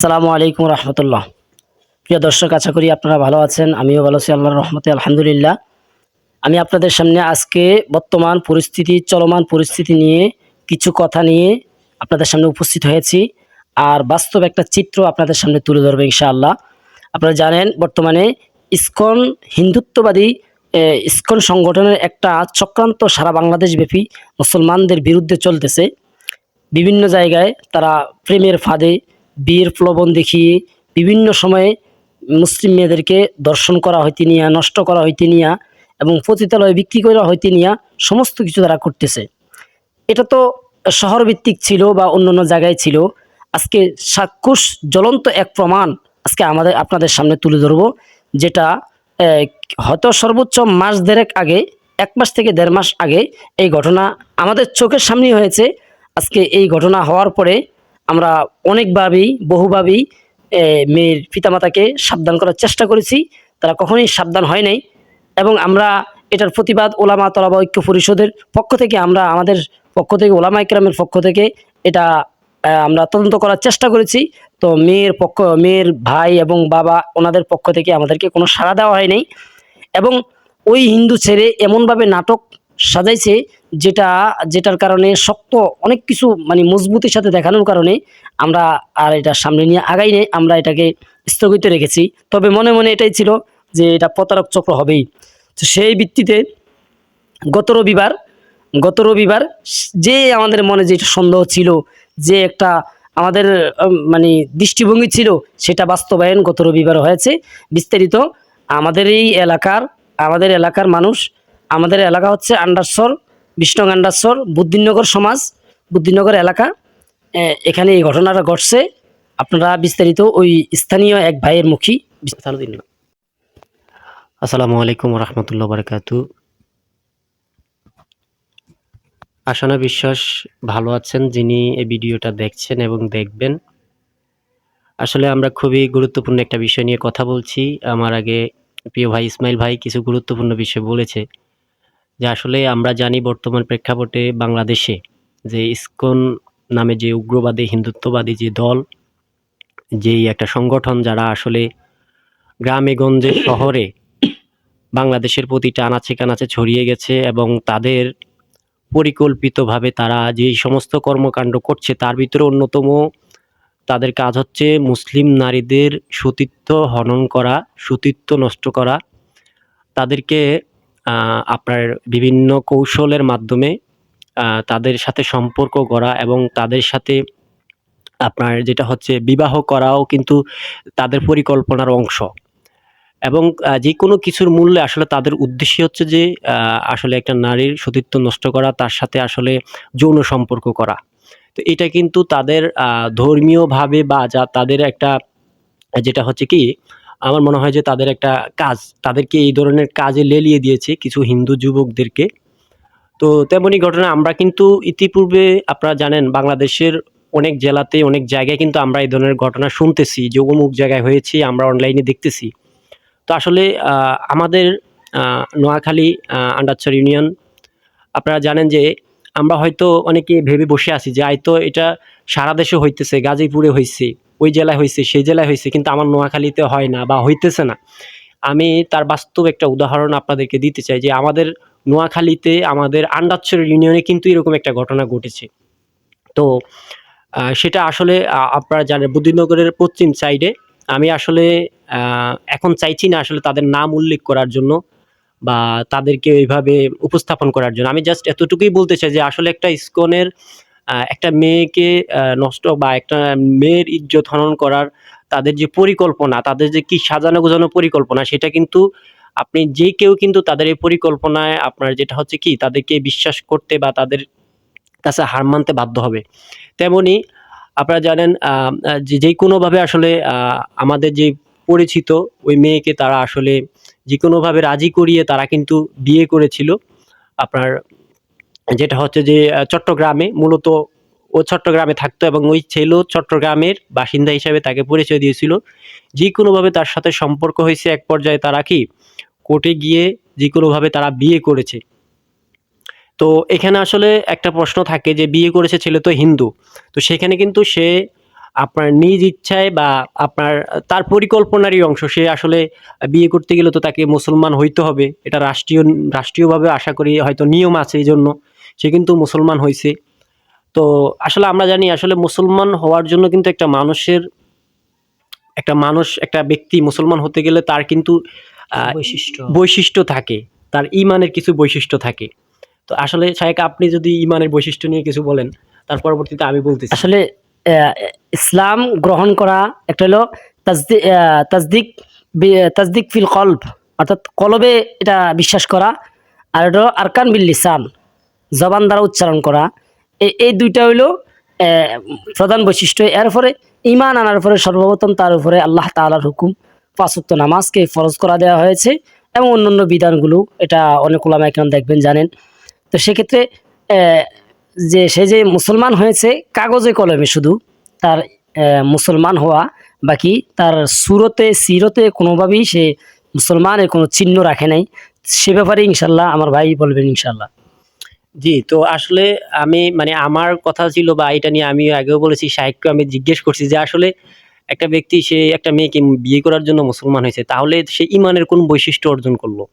আসসালামু আলাইকুম রহমতুল্লাহ। প্রিয় দর্শক, আশা করি আপনারা ভালো আছেন। আমিও ভালো আছি আল্লাহর রহমতে, আলহামদুলিল্লাহ। আমি আপনাদের সামনে আজকে বর্তমান পরিস্থিতি, চলমান পরিস্থিতি নিয়ে কিছু কথা নিয়ে আপনাদের সামনে উপস্থিত হয়েছি। আর বাস্তব একটা চিত্র আপনাদের সামনে তুলে ধরবো ইনশাআল্লাহ। আপনারা জানেন বর্তমানে ইসকন হিন্দুত্ববাদী ইসকন সংগঠনের একটা চক্রান্ত সারা বাংলাদেশব্যাপী মুসলমানদের বিরুদ্ধে চলতেছে। বিভিন্ন জায়গায় তারা প্রেমের ফাঁদে, বিয়ের প্রলোভন দেখিয়ে বিভিন্ন সময়ে মুসলিম মেয়েদেরকে দর্শন করা হইতে নিয়া, নষ্ট করা হইতে নিয়া এবং পতিতালয়ে বিক্রি করা হইতে নিয়া সমস্ত কিছু তারা করতেছে। এটা তো শহরভিত্তিক ছিল বা অন্যান্য জায়গায় ছিল। আজকে চাক্ষুষ জ্বলন্ত এক প্রমাণ আজকে আপনাদের সামনে তুলে ধরবো, যেটা আহ, হয়তো সর্বোচ্চ মাস দেড়েক আগে, 1 মাস থেকে 1.5 মাস আগে এই ঘটনা আমাদের চোখের সামনেই হয়েছে। আজকে এই ঘটনা হওয়ার পরে আমরা বহুভাবেই মেয়ের পিতামাতাকে সাবধান করার চেষ্টা করেছি। তারা কখনোই সাবধান হয় নাই এবং আমরা এটার প্রতিবাদ ওলামা তলাবা ঐক্য পরিষদের পক্ষ থেকে, আমাদের পক্ষ থেকে, ওলামা ইকরামের পক্ষ থেকে এটা আমরা তদন্ত করার চেষ্টা করেছি। তো মেয়ের ভাই এবং বাবা, ওনাদের পক্ষ থেকে আমাদেরকে কোনো সাড়া দেওয়া হয় নাই এবং ওই হিন্দু ছেড়ে এমনভাবে নাটক সাজাইছে, যেটার কারণে শক্ত অনেক কিছু মানে মজবুতির সাথে দেখানোর কারণে আমরা আর এটা সামনে নিয়ে আগাই নেই, আমরা এটাকে স্থগিত রেখেছি। তবে মনে মনে এটাই ছিল যে এটা প্রতারক চক্র হবেই। তো সেই ভিত্তিতে গত রবিবার যে আমাদের মনে যে সন্দেহ ছিল, যে একটা আমাদের মানে দৃষ্টিভঙ্গি ছিল, সেটা বাস্তবায়ন গত রবিবার হয়েছে। বিস্তারিত আমাদের এলাকার মানুষ, আমাদের এলাকা হচ্ছে আন্ডারসর, বিষ্ণু আন্ডারসর, বুদ্ধিনগর এলাকা। এখানে এই ঘটনাটা ঘটছে। আপনারা বিস্তারিত ওই স্থানীয় এক ভাইয়ের মুখী বিস্তারিত দিন। আসসালামু আলাইকুম রহমতুল্লাহ বারকাতু। আশানা বিশ্বাস ভালো আছেন যিনি এই ভিডিওটা দেখছেন এবং দেখবেন। আসলে আমরা খুবই গুরুত্বপূর্ণ একটা বিষয় নিয়ে কথা বলছি। আমার আগে প্রিয় ভাই ইসমাইল ভাই কিছু গুরুত্বপূর্ণ বিষয় বলেছে, যে আসলে আমরা জানি বর্তমান প্রেক্ষাপটে বাংলাদেশে যে ইসকন নামে যে উগ্রবাদী হিন্দুত্ববাদী যে দল, যেই একটা সংগঠন, যারা আসলে গ্রামে গঞ্জে শহরে বাংলাদেশের প্রতিটা আনাচে কানাচে ছড়িয়ে গেছে এবং তাদের পরিকল্পিতভাবে তারা যেই সমস্ত কর্মকাণ্ড করছে তার ভিতরে অন্যতম তাদের কাজ হচ্ছে মুসলিম নারীদের সতীত্ব হনন করা, সতীত্ব নষ্ট করা, তাদেরকে আপনার বিভিন্ন কৌশলের মাধ্যমে তাদের সাথে সম্পর্ক গড়া এবং তাদের সাথে আপনার যেটা হচ্ছে বিবাহ করাও কিন্তু তাদের পরিকল্পনার অংশ। এবং যেকোনো কিছুর মূল্যে আসলে তাদের উদ্দেশ্য হচ্ছে যে আসলে একটা নারীর সতীত্ব নষ্ট করা, তার সাথে আসলে যৌন সম্পর্ক করা। তো এটা কিন্তু তাদের ধর্মীয়ভাবে বা তাদের একটা যেটা হচ্ছে কি, আমার মনে হয় যে তাদের একটা কাজ, তাদেরকে এই ধরনের কাজে লেলিয়ে দিয়েছে কিছু হিন্দু যুবকদেরকে। তো তেমনই ঘটনা আমরা কিন্তু ইতিপূর্বে আপনারা জানেন বাংলাদেশের অনেক জেলাতে, অনেক জায়গায় কিন্তু আমরা এই ধরনের ঘটনা শুনতেছি যে অমুক জায়গায় হয়েছে, আমরা অনলাইনে দেখতেছি। তো আসলে আমাদের নোয়াখালী আন্ডারচর ইউনিয়ন, আপনারা জানেন যে আমরা হয়তো অনেকে ভেবে বসে আছি যে হয়তো এটা সারা দেশে হইতেছে, গাজীপুরে হয়েছে, ওই জেলায় হয়েছে, সেই জেলায় হয়েছে, কিন্তু আমার নোয়াখালীতে হয় না বা হইতেছে না। আমি তার বাস্তব একটা উদাহরণ আপনাদেরকে দিতে চাই যে আমাদের নোয়াখালীতে, আমাদের আন্ডারচর ইউনিয়নে কিন্তু এরকম একটা ঘটনা ঘটেছে। তো সেটা আসলে আপনারা জানেন বুদ্ধিনগরের পশ্চিম সাইডে। আমি আসলে এখন চাইছি না আসলে তাদের নাম উল্লেখ করার জন্য বা তাদেরকে ওইভাবে উপস্থাপন করার জন্য। আমি জাস্ট এতটুকুই বলতে চাই যে আসলে একটা ইসকনের একটা মেয়েকে নষ্ট বা একটা মেয়ের ইজ্জত হনন করার তাদের যে পরিকল্পনা, তাদের যে কি সাজানো গোছানো পরিকল্পনা, সেটা কিন্তু আপনি যে কেউ কিন্তু তাদের এই পরিকল্পনায় আপনার যেটা হচ্ছে কি তাদেরকে বিশ্বাস করতে বা তাদের কাছে হার মানতে বাধ্য হবে। তেমনি আপনারা জানেন যেকোনোভাবে আসলে আমাদের যে পরিচিত ওই মেয়েকে তারা আসলে যেকোনোভাবে রাজি করিয়ে তারা কিন্তু বিয়ে করেছিল। আপনার যেটা হচ্ছে যে চট্টগ্রামে, মূলত ও চট্টগ্রামে থাকতো এবং ওই ছেলেও চট্টগ্রামের বাসিন্দা হিসাবে তাকে পরিচয় দিয়েছিল। যেকোনোভাবে তার সাথে সম্পর্ক হয়েছে, এক পর্যায়ে তারা কি কোর্টে গিয়ে যেকোনোভাবে তারা বিয়ে করেছে। তো এখানে আসলে একটা প্রশ্ন থাকে যে বিয়ে করেছে ছেলে তো হিন্দু, তো সেখানে কিন্তু সে আপনার নিজ ইচ্ছায় বা আপনার তার পরিকল্পনারই অংশ, সে আসলে বিয়ে করতে গেলে তো তাকে মুসলমান হইতে হবে, এটা রাষ্ট্রীয়ভাবে আশা করি হয়তো নিয়ম আছে, এই জন্য সে কিন্তু মুসলমান হয়েছে। তো আসলে আমরা জানি আসলে মুসলমান হওয়ার জন্য কিন্তু একটা ব্যক্তি মুসলমান হতে গেলে তার কিন্তু বৈশিষ্ট্য থাকে, তার ইমানের কিছু বৈশিষ্ট্য থাকে। তো আসলে শায়েখ, আপনি যদি ইমানের বৈশিষ্ট্য নিয়ে কিছু বলেন, তার পরবর্তীতে আমি বলতেছি। আসলে ইসলাম গ্রহণ করা একটা হলো তাসদিক তাসদিক ফিল কলব, অর্থাৎ কলবে এটা বিশ্বাস করা, আর এটা হলো আরকান বিল লিসান, জবান দ্বারা উচ্চারণ করা। এই দুইটা হইলো প্রধান বৈশিষ্ট্য। এরপরে ঈমান আনার পরে সর্বপ্রথম তার উপরে আল্লাহ তাআলার হুকুম, পাঁচ ওয়াক্ত নামাজকে ফরজ করা দেওয়া হয়েছে এবং অন্যান্য বিধানগুলো, এটা অনেক উলামায়ে কেরাম দেখবেন জানেন। তো সেক্ষেত্রে সে যে মুসলমান হয়েছে কাগজে কলমে শুধু, তার মুসলমান হওয়া, বাকি তার সুরতে সিরতে কোনোভাবেই সে মুসলমানের কোনো চিহ্ন রাখে নাই। সে ব্যাপারে ইনশাল্লাহ আমার ভাই বলবেন ইনশাল্লাহ। জি, তো আসলে আমি মানে আমার কথা ছিল বা এটা নিয়ে আমি আগেও বলেছি, শাহেককে আমি জিজ্ঞেস করছি যে আসলে একটা ব্যক্তি সে একটা মেয়েকে বিয়ে করার জন্য মুসলমান হয়েছে, তাহলে সে ইমানের কোন বৈশিষ্ট্য অর্জন করলো?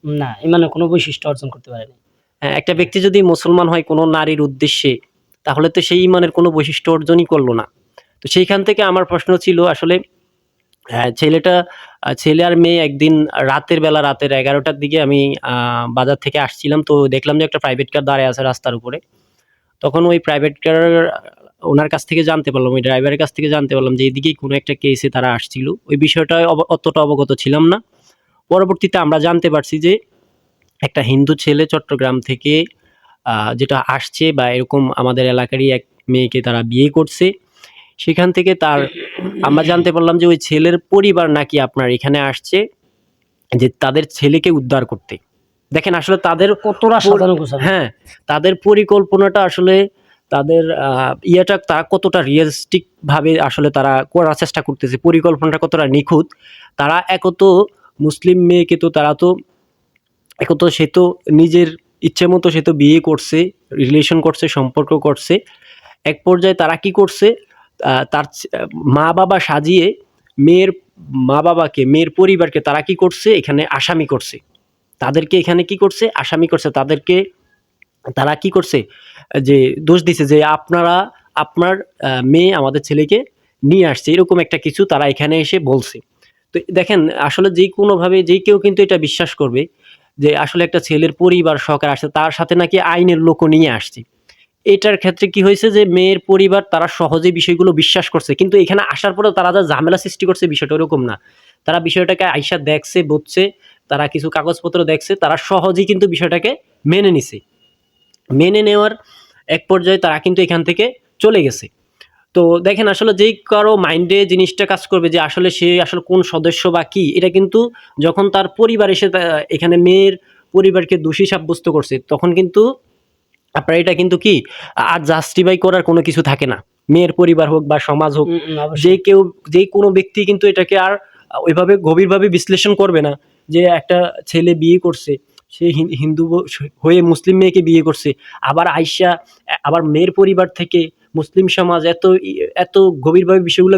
না, ইমানের কোনো বৈশিষ্ট্য অর্জন করতে পারেনি। হ্যাঁ, একটা ব্যক্তি যদি মুসলমান হয় কোনো নারীর উদ্দেশ্যে, তাহলে তো সেই ইমানের কোনো বৈশিষ্ট্য অর্জনই করলো না। তো সেইখান থেকে আমার প্রশ্ন ছিল আসলে, ছেলে আর মেয়ে একদিন রাতের বেলা, রাতের 11টার দিকে আমি বাজার থেকে আসছিলাম। তো দেখলাম যে একটা প্রাইভেট কার দাঁড়ায় আছে রাস্তার উপরে। তখন ওই প্রাইভেট কার ওনার কাছ থেকে জানতে পারলাম, ওই ড্রাইভারের কাছ থেকে জানতে পারলাম যে এদিকেই কোনো একটা কেসে তারা আসছিল। ওই বিষয়টায় অতটা অবগত ছিলাম না। পরবর্তীতে আমরা জানতে পারছি যে একটা হিন্দু ছেলে চট্টগ্রাম থেকে যেটা আসছে বা এরকম আমাদের এলাকারই এক মেয়েকে তারা বিয়ে করছে। সেখান থেকে আমরা জানতে পারলাম যে ওই ছেলের পরিবার নাকি আপনার এখানে আসছে যে তাদের ছেলেকে উদ্ধার করতে। দেখেন আসলে তাদের কতটা সাজানো গোছানো। হ্যাঁ, তাদের পরিকল্পনাটা আসলে তাদের তারা কতটা রিয়ালিস্টিক ভাবে আসলে তারা করার চেষ্টা করতেছে, পরিকল্পনাটা কতটা নিখুঁত। তারা মুসলিম মেয়েকে তো সে তো নিজের ইচ্ছে মতো সে তো বিয়ে করছে, রিলেশন করছে, সম্পর্ক করছে। এক পর্যায়ে তারা কি করছে, তার মা বাবা সাজিয়ে মেয়ের মা বাবাকে, মেয়ের পরিবারকে তারা কি করছে, এখানে আসামি করছে। তাদেরকে এখানে কি করছে, আসামি করছে। তারা কি করছে, যে দোষ দিছে যে আপনার মেয়ে আমাদের ছেলেকে নিয়ে আসছে, এরকম একটা কিছু তারা এখানে এসে বলছে। তো দেখেন আসলে যে কোনোভাবে যে কেউ কিন্তু এটা বিশ্বাস করবে যে আসলে একটা ছেলের পরিবার সহকারে আসছে, তার সাথে নাকি আইনের লোকও নিয়ে আসছে। এটার ক্ষেত্রে কি হয়েছে যে মেয়ের পরিবার তারা সহজে বিষয়গুলো বিশ্বাস করছে, কিন্তু এখানে আসার পরেও তারা যা ঝামেলা সৃষ্টি করছে বিষয়টা ওরকম না। তারা বিষয়টাকে আইসা দেখছে, বুঝছে, তারা কিছু কাগজপত্র দেখছে, তারা সহজেই কিন্তু বিষয়টাকে মেনে নিছে। মেনে নেওয়ার এক পর্যায়ে তারা কিন্তু এখান থেকে চলে গেছে। তো দেখেন আসলে যেই কারো মাইন্ডে জিনিসটা কাজ করবে যে আসলে সে আসলে কোন সদস্য বা কি, এটা কিন্তু যখন তার পরিবার এসে এখানে মেয়ের পরিবারকে দোষী সাব্যস্ত করছে, তখন কিন্তু আপনার এটা কিন্তু কি আর জাস্টিফাই করার কোনো কিছু থাকে না। মেয়ের পরিবার হোক বা সমাজ হোক, যে কোনো ব্যক্তি কিন্তু এটাকে আর ওইভাবে গভীরভাবে বিশ্লেষণ করবে না যে একটা ছেলে বিয়ে করছে, সে হিন্দু হয়ে মুসলিম মেয়েকে বিয়ে করছে, আবার মেয়ের পরিবার থেকে মুসলিম সমাজ এত গভীরভাবে বিষয়গুলো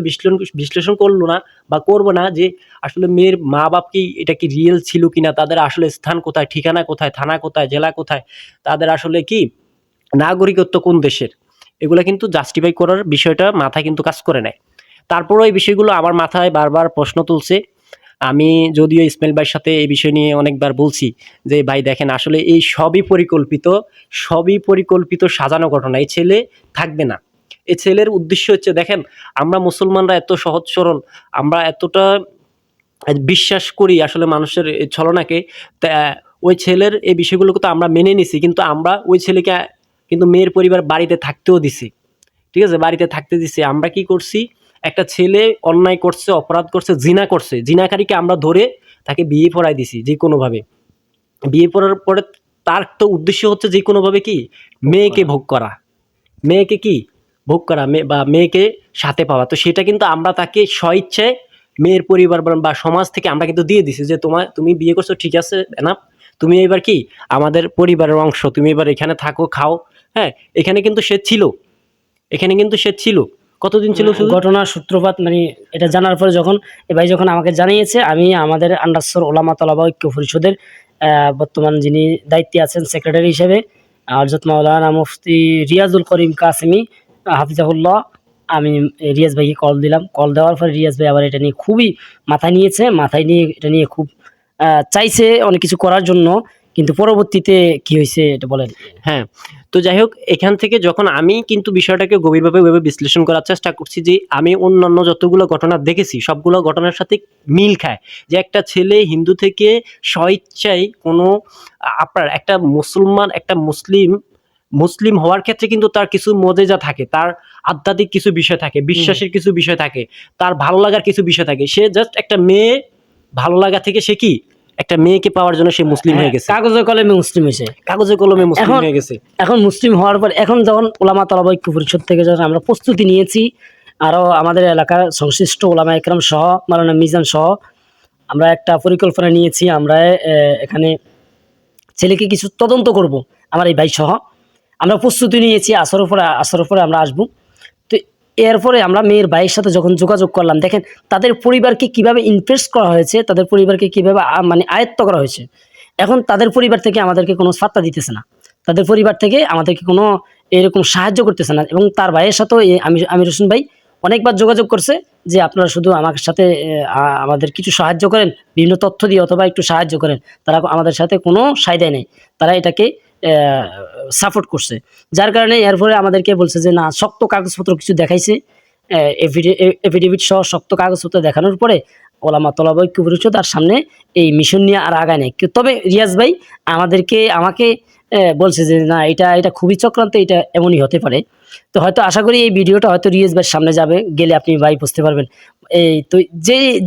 বিশ্লেষণ করলো না বা করবো না যে আসলে মেয়ের মা বাপ কি, এটা কি রিয়েল ছিল কিনা, তাদের আসলে স্থান কোথায়, ঠিকানা কোথায়, থানা কোথায়, জেলা কোথায়, তাদের আসলে কি নাগরিকত্ব কোন দেশের, এগুলো কিন্তু জাস্টিফাই করার বিষয়টা মাথায় কিন্তু কাজ করে নেয়। তারপরও এই বিষয়গুলো আমার মাথায় বারবার প্রশ্ন তুলছে। আমি যদিও ইসমাইল ভাইয়ের সাথে এই বিষয় নিয়ে অনেকবার বলছি যে ভাই দেখেন আসলে এই সবই পরিকল্পিত সাজানো ঘটনা। এই ছেলে থাকবে না। এই ছেলের উদ্দেশ্য হচ্ছে, দেখেন আমরা মুসলমানরা এত সহজ সরল, আমরা এতটা বিশ্বাস করি আসলে মানুষের এই ছলনাকে। ওই ছেলের এই বিষয়গুলোকে তো আমরা মেনে নিছি, কিন্তু আমরা ওই ছেলেকে কিন্তু মেয়ের পরিবার বাড়িতে থাকতেও দিছি। ঠিক আছে, বাড়িতে থাকতে দিছি। আমরা কি করছি, একটা ছেলে অন্যায় করছে, অপরাধ করছে, জিনা করছে, জিনাকারীকে আমরা ধরে তাকে বিয়ে পড়াই দিছি যে কোনোভাবে। বিয়ে পড়ার পরে তার তো উদ্দেশ্য হচ্ছে যে কোনোভাবে কি মেয়েকে ভোগ করা, মেয়েকে কি ভোগ করা, বা মেয়েকে সাথে পাওয়া। তো সেটা কিন্তু আমরা তাকে স্বইচ্ছায় মেয়ের পরিবার বা সমাজ থেকে আমরা কিন্তু দিয়ে দিছি যে তুমি বিয়ে করছো, ঠিক আছে এনাফ, তুমি এবার কি আমাদের পরিবারের অংশ, তুমি এবার এখানে থাকো, খাও। হ্যাঁ, এখানে কিন্তু সে ছিল। কতদিন ছিল শুধু? ঘটনার সূত্রপাত মানে এটা জানার পরে যখন এ ভাই যখন আমাকে জানিয়েছে, আমি আমাদের আন্ডারসর ওলামা তলাবা ঐক্য পরিষদের বর্তমান যিনি দায়িত্বে আছেন সেক্রেটারি হিসেবে হযরত মাওলানা মুফতি রিয়াজুল করিম কাসেমি হাফিজাহুল্লাহ, আমি রিয়াজ ভাইকে কল দিলাম। কল দেওয়ার পরে রিয়াজ ভাই আবার এটা নিয়ে খুবই মাথায় নিয়েছে। মাথায় নিয়ে এটা নিয়ে খুব চাইছে অনেক কিছু করার জন্য। কিন্তু পরবর্তীতে কি হয়েছে এটা বলেন? হ্যাঁ, তো যাই হোক, এখান থেকে যখন আমি কিন্তু বিষয়টাকে গভীরভাবে ওইভাবে বিশ্লেষণ করার চেষ্টা করছি, যে আমি অন্যান্য যতগুলো ঘটনা দেখেছি সবগুলো ঘটনার সাথে মিল খায়। যে একটা ছেলে হিন্দু থেকে স্বইচ্ছায় কোনো আপনার একটা মুসলমান, একটা মুসলিম হওয়ার ক্ষেত্রে কিন্তু তার কিছু মজেজা থাকে, তার আধ্যাত্মিক কিছু বিষয় থাকে, বিশ্বাসের কিছু বিষয় থাকে, তার ভালো লাগার কিছু বিষয় থাকে। সে জাস্ট একটা মেয়ে ভালো লাগা থেকে সে কি একটা মেয়েকে পাওয়ার জন্য সে মুসলিম হয়ে গেছে, কাগজে কলমে মুসলিম হয়েছে। কাগজে কলমে মুসলিম হয়ে গেছে। এখন মুসলিম হওয়ার পর এখন যখন ওলামা তলাবা ঐক্য পরিষদ থেকে যখন আমরা প্রস্তুতি নিয়েছি, আরও আমাদের এলাকার সংশ্লিষ্ট ওলামা একরাম সহ মাওলানা মিজান সহ আমরা একটা পরিকল্পনা নিয়েছি। আমরা এখানে ছেলেকে কিছু তদন্ত করব, আমার এই ভাই সহ আমরা প্রস্তুতি নিয়েছি। আসরের পরে আমরা আসবো। তো এরপরে আমরা মেয়ের ভাইয়ের সাথে যখন যোগাযোগ করলাম, দেখেন তাদের পরিবারকে কিভাবে ইমপ্রেস করা হয়েছে, তাদের পরিবারকে কিভাবে মানে আয়ত্ত করা হয়েছে। এখন তাদের পরিবার থেকে আমাদেরকে কোনো পাত্তা দিতেছে না, তাদের পরিবার থেকে আমাদেরকে কোনো এরকম সাহায্য করতেছে না। এবং তার ভাইয়ের সাথেও আমির হোসেন ভাই অনেকবার যোগাযোগ করছে যে আপনারা শুধু আমার সাথে আমাদের কিছু সাহায্য করেন, বিভিন্ন তথ্য দিয়ে অথবা একটু সাহায্য করেন। তারা আমাদের সাথে কোনো সায় নেই, তারা এটাকে সাপোর্ট করছে। যার কারণে এরপরে আমাদেরকে বলছে যে না, শক্ত কাগজপত্র কিছু দেখাইছে, এফিডেভিট সহ শক্ত কাগজপত্র দেখানোর পরে ওলামা তলাবা ঐক্য পরিষদ তার সামনে এই মিশন নিয়ে আর আগায় নেই। তবে রিয়াজ ভাই আমাকে বলছে যে না, এটা খুবই চক্রান্ত, এটা এমনই হতে পারে। তো হয়তো আশা করি এই ভিডিওটা হয়তো রিয়াজ ভাইয়ের সামনে যাবে, গেলে আপনি ভাই বুঝতে পারবেন। এই তো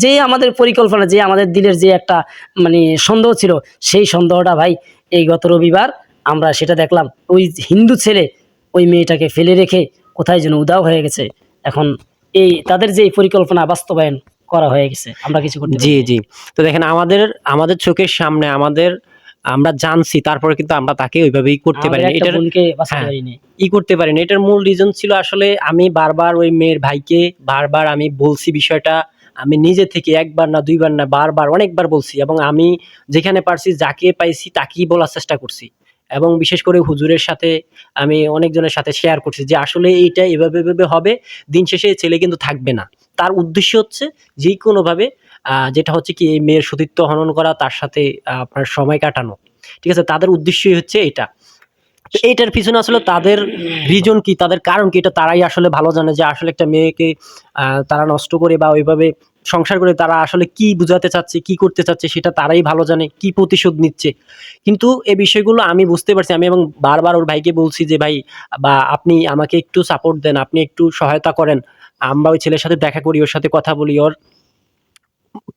যে আমাদের পরিকল্পনা, যে আমাদের দিলের যে একটা মানে সন্দেহ ছিল, সেই সন্দেহটা ভাই এই গত রবিবার আমরা সেটা দেখলাম। ওই হিন্দু ছেলে ওই মেয়েটাকে ফেলে রেখে কোথায় যেন উধাও হয়ে গেছে। এখন এই তাদের যে পরিকল্পনা বাস্তবায়ন করা হয়ে গেছে, আমরা কিছু করতে জি জি। তো দেখেন, আমাদের চোখের সামনে আমরা জানছি, তারপরে কিন্তু আমরা তাকে ওইভাবেই করতে পারি না। এটার করতে পারি না। এটার মূল রিজন ছিল আসলে আমি বারবার ওই মেয়ের ভাইকে আমি বলছি বিষয়টা। আমি নিজে থেকে একবার না দুইবার না, বারবার অনেকবার বলছি, এবং আমি যেখানে পারছি যাকে পাইছি তাকেই বলার চেষ্টা করছি। এবং বিশেষ করে হুজুরের সাথে আমি অনেকজনের সাথে শেয়ার করছি যে আসলে এইটা এভাবে হবে, দিন শেষে ছেলে কিন্তু থাকবে না। তার উদ্দেশ্য হচ্ছে যে কোনোভাবে যেটা হচ্ছে কি এই মেয়ের সতীত্ব হনন করা, তার সাথে আপনার সময় কাটানো। ঠিক আছে, তাদের উদ্দেশ্যই হচ্ছে এটা। তো এইটার পিছনে আসলে তাদের রিজন কি, তাদের কারণ কি, এটা তারাই আসলে ভালো জানে। যে আসলে একটা মেয়েকে তারা নষ্ট করে বা ওইভাবে সংসার করে তারা আসলে কি বুঝাতে চাচ্ছে, কি করতে চাচ্ছে, সেটা তারাই ভালো জানে, কি প্রতিশোধ নিচ্ছে। কিন্তু এই বিষয়গুলো আমি বুঝতে পারছি। আমি এবং বারবার ওর ভাইকে বলছি যে ভাই, বা আপনি আমাকে একটু সাপোর্ট দেন, আপনি একটু সহায়তা করেন, আমরা ওই ছেলের সাথে দেখা করি, ওর সাথে কথা বলি, ওর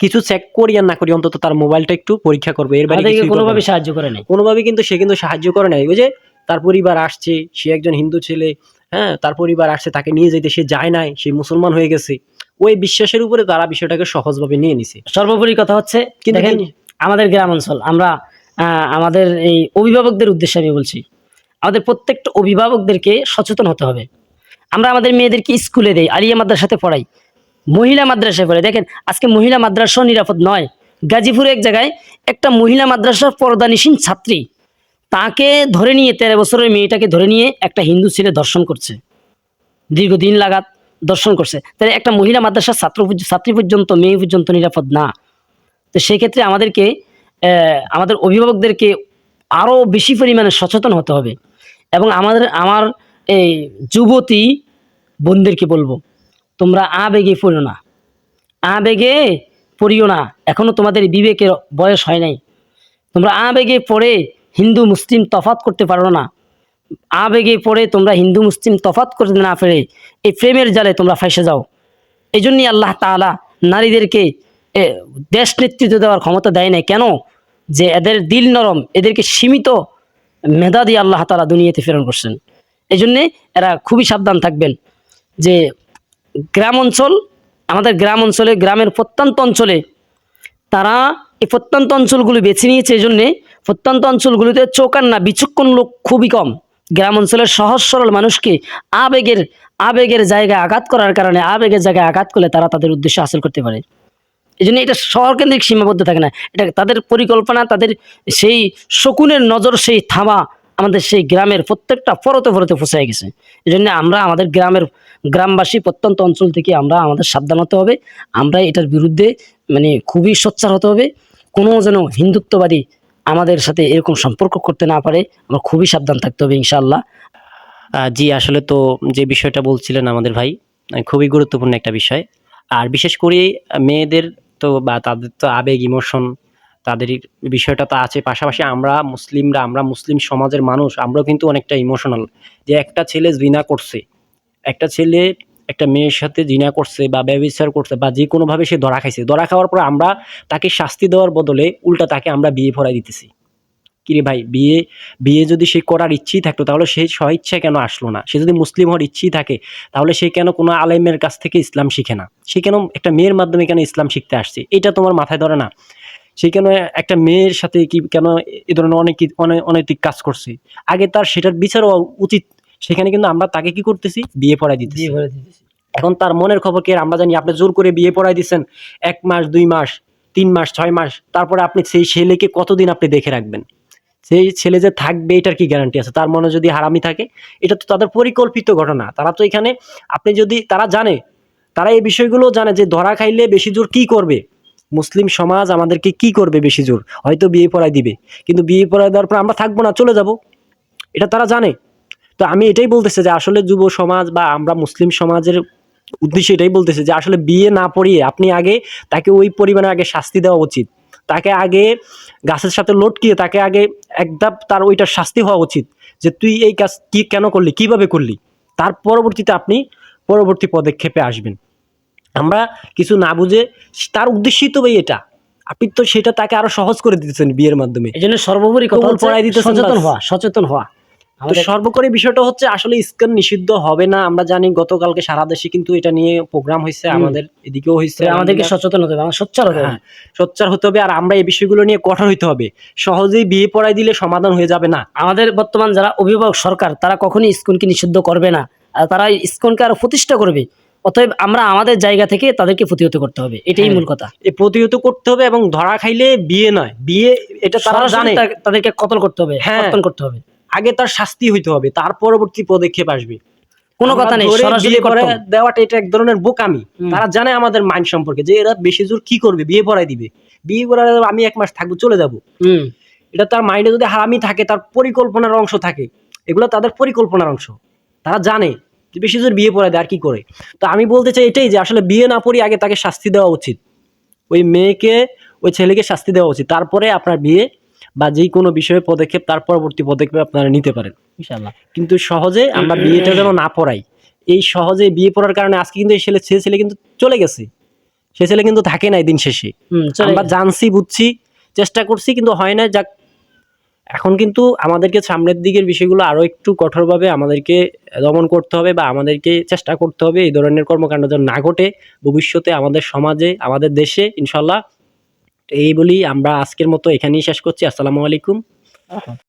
কিছু চেক করি আর না করি, অন্তত তার মোবাইলটা একটু পরীক্ষা করবো। এর বাইরে কোনোভাবে সাহায্য করে নাই, কোনোভাবে কিন্তু সে কিন্তু সাহায্য করে নাই। ওই যে তার পরিবার আসছে, সে একজন হিন্দু ছেলে, হ্যাঁ, তার পরিবার আসছে, তাকে নিয়ে যেতে সে যায় নাই, সে মুসলমান হয়ে গেছে। ওই বিশ্বাসের উপরে তারা বিষয়টাকে সহজভাবে নিয়ে নিছে। সর্বোপরি কথা হচ্ছে দেখেন, আমাদের গ্রাম অঞ্চল, আমরা আমাদের এই অভিভাবকদের উদ্দেশ্যে আমি বলছি, আমাদের প্রত্যেকটা অভিভাবকদেরকে সচেতন হতে হবে। আমরা আমাদের মেয়েদেরকে স্কুলে দেই, আলিয়া মাদ্রাসাতে পড়াই, মহিলা মাদ্রাসায় পড়ে। দেখেন আজকে মহিলা মাদ্রাসাও নিরাপদ নয়। গাজীপুরে এক জায়গায় একটা মহিলা মাদ্রাসার পর্দানিসীন ছাত্রী, তাকে ধরে নিয়ে 13 বছরের মেয়েটাকে ধরে নিয়ে একটা হিন্দু ছেলে দর্শন করছে, দীর্ঘদিন লাগাত দর্শন করছে। তাহলে একটা মহিলা মাদ্রাসার ছাত্রী পর্যন্ত, মেয়ে পর্যন্ত নিরাপদ না। তো সেক্ষেত্রে আমাদেরকে আমাদের অভিভাবকদেরকে আরও বেশি পরিমাণে সচেতন হতে হবে। এবং আমার এই যুবতী বোনদেরকে বলবো, তোমরা আবেগে পড়িও না, এখনও তোমাদের বিবেকের বয়স হয় নাই। তোমরা আবেগে পড়ে হিন্দু মুসলিম তফাৎ করতে পারো না। আবেগে পড়ে তোমরা হিন্দু মুসলিম তফাৎ করতে না পেরে এই প্রেমের জালে তোমরা ফাঁসে যাও। এই জন্যই আল্লাহ তাআলা নারীদেরকে দেশ নেতৃত্ব দেওয়ার ক্ষমতা দেয় নাই। কেন? যে এদের দিল নরম, এদেরকে সীমিত মেধা দিয়ে আল্লাহ তাআলা দুনিয়াতে প্রেরণ করছেন। এই জন্যে এরা খুবই সাবধান থাকবেন। যে গ্রাম অঞ্চল, আমাদের গ্রাম অঞ্চলে, গ্রামের প্রত্যন্ত অঞ্চলে তারা এই প্রত্যন্ত অঞ্চলগুলি বেছে নিয়েছে। এই জন্যে প্রত্যন্ত অঞ্চলগুলিতে চোকান্না বিচক্ষণ লোক খুবই কম। গ্রাম অঞ্চলের সহজ সরল মানুষকে আবেগের জায়গায় আঘাত করার কারণে, আবেগের জায়গায় আঘাত করলে তারা তাদের উদ্দেশ্য হাসিল করতে পারে। এই জন্য এটা শহরকেন্দ্রিক সীমাবদ্ধ থাকে না, এটা তাদের পরিকল্পনা, তাদের সেই শকুনের নজর, সেই থাবা আমাদের সেই গ্রামের প্রত্যেকটা ফরতে ফরতে ফসাই গেছে। এই জন্য আমরা আমাদের গ্রামবাসী প্রত্যন্ত অঞ্চল থেকে আমরা আমাদের সাবধান হতে হবে। আমরা এটার বিরুদ্ধে মানে খুবই সোচ্চার হতে হবে। কোনো যেন হিন্দুত্ববাদী আমাদের সাথে এরকম সম্পর্ক করতে না পারে, আমরা খুবই সাবধান থাকতে হবে ইনশাআল্লাহ। জি, আসলে তো যে বিষয়টা বলছিলেন আমাদের ভাই, খুবই গুরুত্বপূর্ণ একটা বিষয়। আর বিশেষ করে মেয়েদের তো বা তাদের তো আবেগ, ইমোশন, তাদের বিষয়টা তো আছে। পাশাপাশি আমরা মুসলিমরা, আমরা মুসলিম সমাজের মানুষ, আমরাও কিন্তু অনেকটা ইমোশনাল। যে একটা ছেলে জিনা করছে, একটা ছেলে একটা মেয়ের সাথে জিনা করছে বা ব্যভিচার করছে বা যে কোনোভাবে সে ধরা খাইছে। ধরা খাওয়ার পর আমরা তাকে শাস্তি দেওয়ার বদলে উল্টা তাকে আমরা বিয়ে পড়ায় দিতেছি। কিরে ভাই, বিয়ে যদি সে করার ইচ্ছেই থাকতো তাহলে সে স্বইচ্ছায় কেন আসলো না? সে যদি মুসলিম হওয়ার ইচ্ছেই থাকে তাহলে সে কেন কোনো আলেমের কাছ থেকে ইসলাম শিখে না? সে কেন একটা মেয়ের মাধ্যমে কেন ইসলাম শিখতে আসছে? এটা তোমার মাথায় ধরে না? সে কেন একটা মেয়ের সাথে কেন এ ধরনের অনৈতিক কাজ করছে? আগে তার সেটার বিচার হওয়া উচিত। সেখানে কিন্তু আমরা তাকে কি করতেছি? বিয়ে পড়ায় দিতেছি। এখন তার মনের খবর কি আর আমরা জানি? আপনি জোর করে বিয়ে পড়ায় দিচ্ছেন ১ মাস, ২ মাস, ৩ মাস, ৬ মাস। তারপরে আপনি সেই ছেলেকে কতদিন আপনি দেখে রাখবেন? সেই ছেলে যে থাকবে এটার কি গ্যারান্টি আছে? তার মনে যদি হারামি থাকে, এটা তো তাদের পরিকল্পিত ঘটনা। তারা তো এখানে, আপনি যদি, তারা জানে, তারা এই বিষয়গুলো জানে যে ধরা খাইলে বেশি জোর কি করবে? মুসলিম সমাজ আমাদেরকে কি করবে বেশি জোর? হয়তো বিয়ে পড়ায় দিবে। কিন্তু বিয়ে পড়ায় দেওয়ার পর আমরা থাকবো না, চলে যাব। এটা তারা জানে। তো আমি এটাই বলতেছি যে আসলে যুব সমাজ বা আমরা মুসলিম সমাজের উদ্দেশ্যে এটাই বলতেছি যে আসলে বিয়ে না পড়িয়ে আপনি আগে তাকে ওই পরিমাণে আগে শাস্তি দেওয়া উচিত। তাকে আগে গাছের সাথে লটকিয়ে তাকে আগে এক ধাপ তার ওইটার শাস্তি হওয়া উচিত যে তুই এই কাজ কি কেন করলি, কিভাবে করলি। তার পরবর্তীতে আপনি পরবর্তী পদক্ষেপে আসবেন। আমরা কিছু না বুঝে, তার উদ্দেশ্যই তো ভাই এটা, আপনি তো সেটা তাকে আরো সহজ করে দিতেছেন বিয়ের মাধ্যমে। এই জন্য সর্বোপরি কথা কবুল হচ্ছে পড়ায় দিতেছেন, সচেতন হওয়া। তো সর্বোপরি বিষয়টা হচ্ছে আসলে ইস্কন নিষিদ্ধ হবে না। আমরা জানি গতকালকে সারা দেশে কিন্তু এটা নিয়ে প্রোগ্রাম হয়েছে, আমাদের এদিকেও হয়েছে। আমাদেরকে সচেতন হতে হবে, সোচ্চার হতে হবে। হ্যাঁ, সোচ্চার হতে হবে। আর আমরা এই বিষয়গুলো নিয়ে কঠোর হইতে হবে। সহজেই বিয়ে পড়ায় দিলে সমাধান হয়ে যাবে না। আমাদের বর্তমান যারা অভিভাবক সরকার, তারা কখনই ইসকনকে নিষিদ্ধ করবে না, আর তারা ইসকনকে আরো প্রতিষ্ঠা করবে। অতএব আমরা আমাদের জায়গা থেকে তাদেরকে প্রতিহত করতে হবে, এটাই মূল কথা। এই প্রতিহত করতে হবে এবং ধরা খাইলে বিয়ে নয়, বিয়ে এটা তারা জানে, তাদেরকে কতল করতে হবে, কর্তন করতে হবে। আগে তার শাস্তি হইতে হবে, তার পরবর্তী পদক্ষেপ আসবে। কোনো কথা নেই, সরাসরি করে দেওয়াটা এটা এক ধরনের বোকামি। তারা জানে আমাদের মাইন্ড সম্পর্কে যে এরা বেশি জোর কি করবে, বিয়ে পড়ায় দিবে। বিয়ে পড়ায় আমি 1 মাস থাকবো, চলে যাব। এটা তার মাইন্ডে যদি হারামি থাকে, তার পরিকল্পনার অংশ থাকে, এগুলো তাদের পরিকল্পনার অংশ। তারা জানে যে বেশি জোর বিয়ে পড়ায় দেয় আর কি করে। তো আমি বলতে চাই এটাই যে আসলে বিয়ে না পড়ি আগে তাকে শাস্তি দেওয়া উচিত। ওই মেয়েকে, ওই ছেলেকে শাস্তি দেওয়া উচিত। তারপরে আপনার বিয়ে বা যে কোনো বিষয়ে পদক্ষেপ, তার পরবর্তী পদক্ষেপ আপনারা নিতে পারেন ইনশাআল্লাহ। কিন্তু সহজে আমরা বিয়েটা যেন না পড়াই। এই সহজে বিয়ে পড়ার কারণে আজকে কিন্তু এই ছেলে কিন্তু চলে গেছে। সে ছেলে কিন্তু থাকে নাই দিন শেষে। আমরা জানছি, বুঝছি, চেষ্টা করছি, কিন্তু হয় না। যাক, এখন কিন্তু আমাদেরকে সামনের দিকের বিষয়গুলো আরো একটু কঠোরভাবে আমাদেরকে দমন করতে হবে বা আমাদেরকে চেষ্টা করতে হবে এই ধরনের কর্মকাণ্ড যেন না ঘটে ভবিষ্যতে আমাদের সমাজে, আমাদের দেশে ইনশাল্লাহ। এই বলি আমরা আজকের মতো এখানেই শেষ করছি। আসসালামু আলাইকুম।